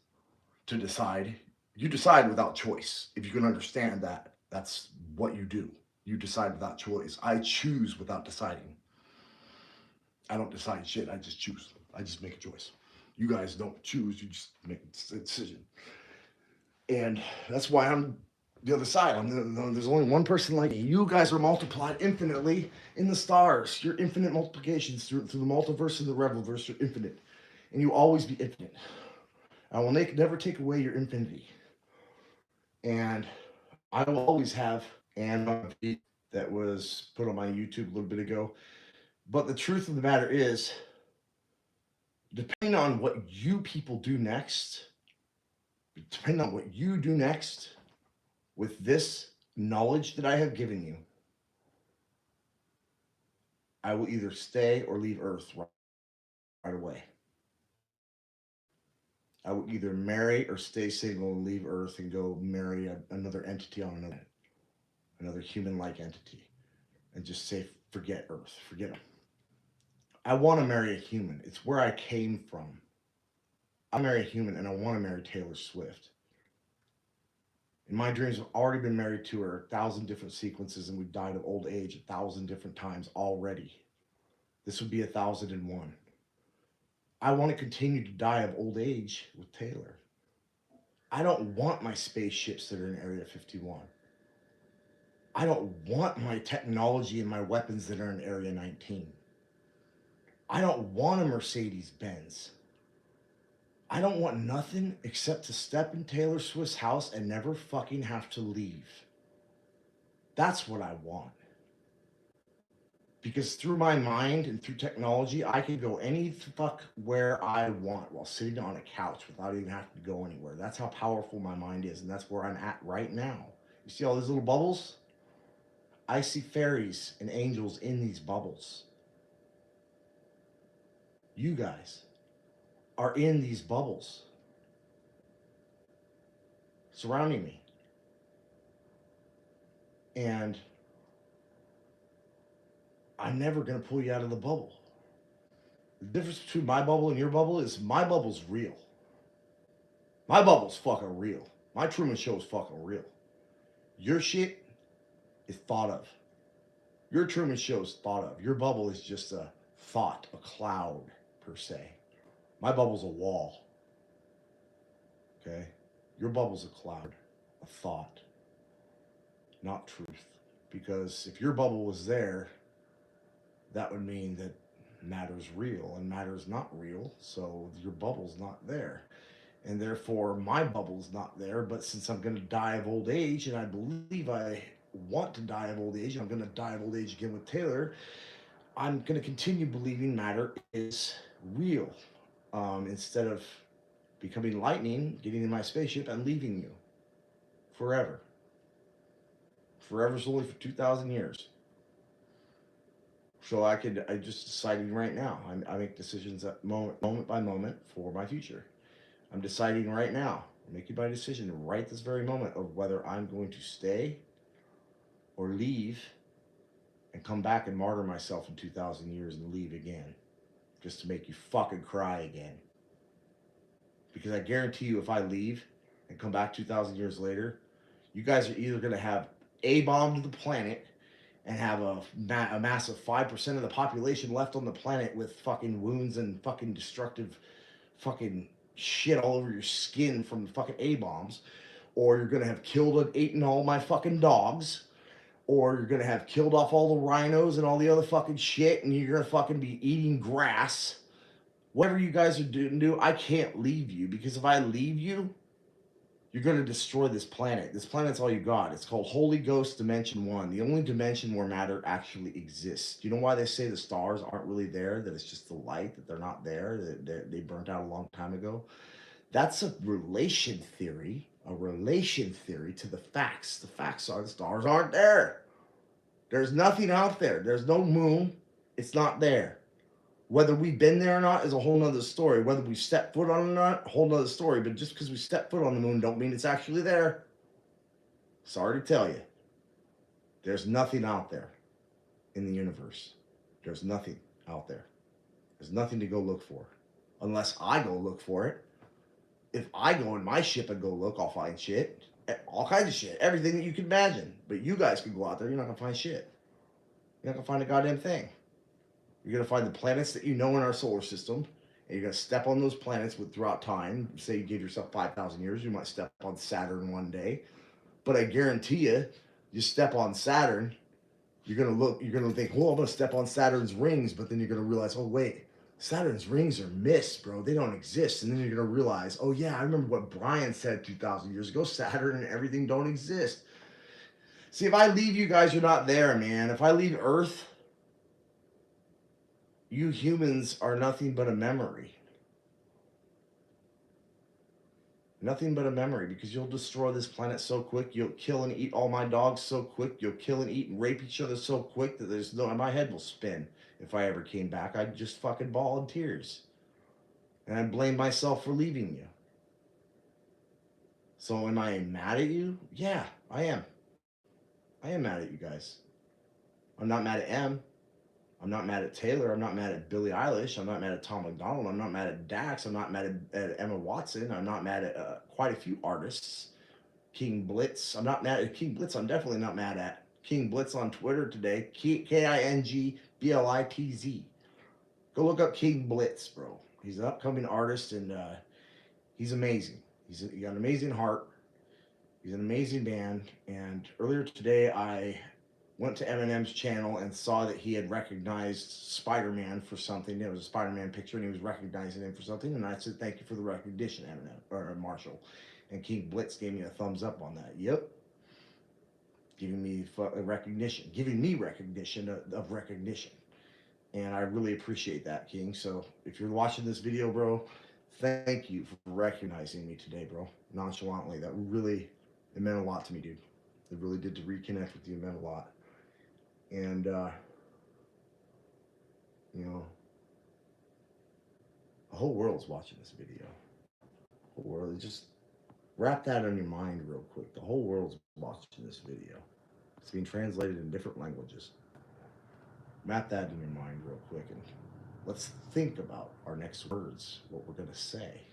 to decide. You decide without choice, if you can understand that. That's what you do. You decide without choice. I choose without deciding. I don't decide shit. I just choose. I just make a choice. You guys don't choose. You just make a decision. And that's why I'm the other side. There's only one person like me. You guys are multiplied infinitely in the stars. You're infinite multiplications through the multiverse and the revelverse. You're infinite. And you always be infinite. I will never take away your infinity. And I will always have and that was put on my YouTube a little bit ago. But the truth of the matter is, depending on what you people do next, depending on what you do next with this knowledge that I have given you, I will either stay or leave Earth right away. I will either marry or stay single and leave Earth and go marry another entity on another human-like entity, and just say, forget Earth, forget them. I want to marry a human. It's where I came from. I marry a human, and I want to marry Taylor Swift. In my dreams, I've already been married to her 1,000 different sequences, and we've died of old age 1,000 different times already. This would be 1,001. I want to continue to die of old age with Taylor. I don't want my spaceships that are in Area 51. I don't want my technology and my weapons that are in Area 19. I don't want a Mercedes Benz. I don't want nothing except to step in Taylor Swift's house and never fucking have to leave. That's what I want. Because through my mind and through technology, I can go any fuck where I want while sitting on a couch without even having to go anywhere. That's how powerful my mind is, and that's where I'm at right now. You see all these little bubbles? I see fairies and angels in these bubbles. You guys are in these bubbles, surrounding me. And I'm never going to pull you out of the bubble. The difference between my bubble and your bubble is my bubble's real. My bubble's fucking real. My Truman Show is fucking real. Your shit is thought of. Your Truman Show is thought of. Your bubble is just a thought, a cloud, per se. My bubble's a wall. Okay? Your bubble's a cloud, a thought, not truth. Because if your bubble was there, that would mean that matter's real, and matter's not real, so your bubble's not there. And therefore, my bubble's not there, but since I'm going to die of old age, and I believe I want to die of old age, and I'm going to die of old age again with Taylor, I'm going to continue believing matter is real. Instead of becoming lightning, getting in my spaceship, and leaving you forever. Forever's only for 2,000 years. So I just deciding right now. I make decisions at moment by moment for my future. I'm deciding right now, making my decision right this very moment of whether I'm going to stay or leave and come back and martyr myself in 2,000 years and leave again, just to make you fucking cry again. Because I guarantee you, if I leave and come back 2,000 years later, you guys are either going to have A-bombed the planet and have a massive 5% of the population left on the planet with fucking wounds and fucking destructive fucking shit all over your skin from the fucking A-bombs, or you're going to have killed and eaten all my fucking dogs, or you're going to have killed off all the rhinos and all the other fucking shit, and you're going to fucking be eating grass. Whatever you guys are doing, I can't leave you, because if I leave you, you're going to destroy this planet. This planet's all you got. It's called Holy Ghost Dimension 1, the only dimension where matter actually exists. Do you know why they say the stars aren't really there, that it's just the light, that they're not there, that they burnt out a long time ago? That's a relation theory to the facts. The facts are the stars aren't there. There's nothing out there. There's no moon. It's not there. Whether we've been there or not is a whole nother story. Whether we step foot on it or not, a whole nother story. But just because we step foot on the moon don't mean it's actually there. Sorry to tell you. There's nothing out there in the universe. There's nothing out there. There's nothing to go look for. Unless I go look for it. If I go in my ship and go look, I'll find shit. all kinds of shit, everything that you can imagine. But you guys can go out there, you're not gonna find shit. You're not gonna find a goddamn thing. You're gonna find the planets that you know in our solar system, and you're gonna step on those planets with throughout time. Say you give yourself 5,000 years, you might step on Saturn one day. But I guarantee you step on Saturn, you're gonna think, oh, I'm gonna step on Saturn's rings, but then you're gonna realize, oh wait, Saturn's rings are myths, bro. They don't exist. And then you're gonna realize, oh yeah, I remember what Brian said 2,000 years ago. Saturn and everything don't exist. See, if I leave you guys, you're not there, man. If I leave Earth, you humans are nothing but a memory. Nothing but a memory, because you'll destroy this planet so quick. You'll kill and eat all my dogs so quick. You'll kill and eat and rape each other so quick that there's no, my head will spin. If I ever came back, I'd just fucking bawl in tears. And I'd blame myself for leaving you. So am I mad at you? Yeah, I am. I am mad at you guys. I'm not mad at M. I'm not mad at Taylor. I'm not mad at Billie Eilish. I'm not mad at Tom McDonald. I'm not mad at Dax. I'm not mad at Emma Watson. I'm not mad at quite a few artists. King Blitz. I'm not mad at King Blitz. I'm definitely not mad at King Blitz on Twitter today. KingBlitz. Go look up King Blitz, bro. He's an upcoming artist, and he's amazing. He got an amazing heart. He's an amazing band. And earlier today, I went to Eminem's channel and saw that he had recognized Spider-Man for something. It was a Spider-Man picture, and he was recognizing him for something. And I said, "Thank you for the recognition, Eminem or Marshall." And King Blitz gave me a thumbs up on that. Yep, giving me recognition, giving me recognition of recognition, and I really appreciate that, King. So if you're watching this video, bro, thank you for recognizing me today, bro. Nonchalantly, that really, it meant a lot to me, dude. It really did. To reconnect with you, it meant a lot. And you know, the whole world's watching this video. The whole world, just wrap that on your mind real quick. The whole world's watching this video. It's being translated in different languages. Map that in your mind real quick, and let's think about our next words, what we're gonna say.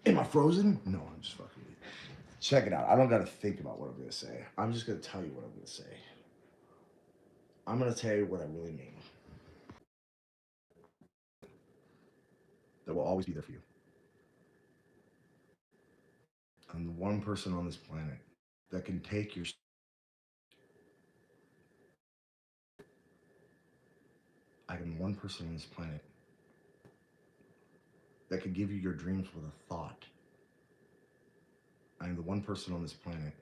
Am I frozen? No, I'm just fucking with you. Check it out. I don't gotta think about what I'm gonna say. I'm just gonna tell you what I'm gonna say. I'm gonna tell you what I really mean. That will always be there for you. I'm the one person on this planet that can take your. I am one person on this planet that can give you your dreams with a thought. I am the one person on this planet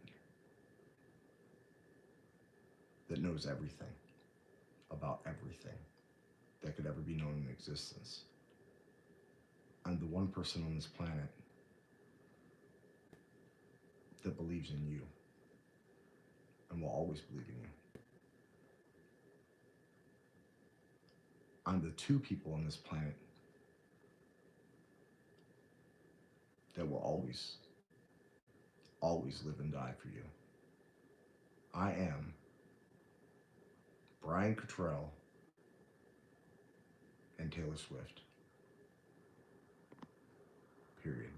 that knows everything about everything that could ever be known in existence. I'm the one person on this planet that believes in you and will always believe in you. I'm the two people on this planet that will always, always live and die for you. I am Brian Cottrell and Taylor Swift. Period.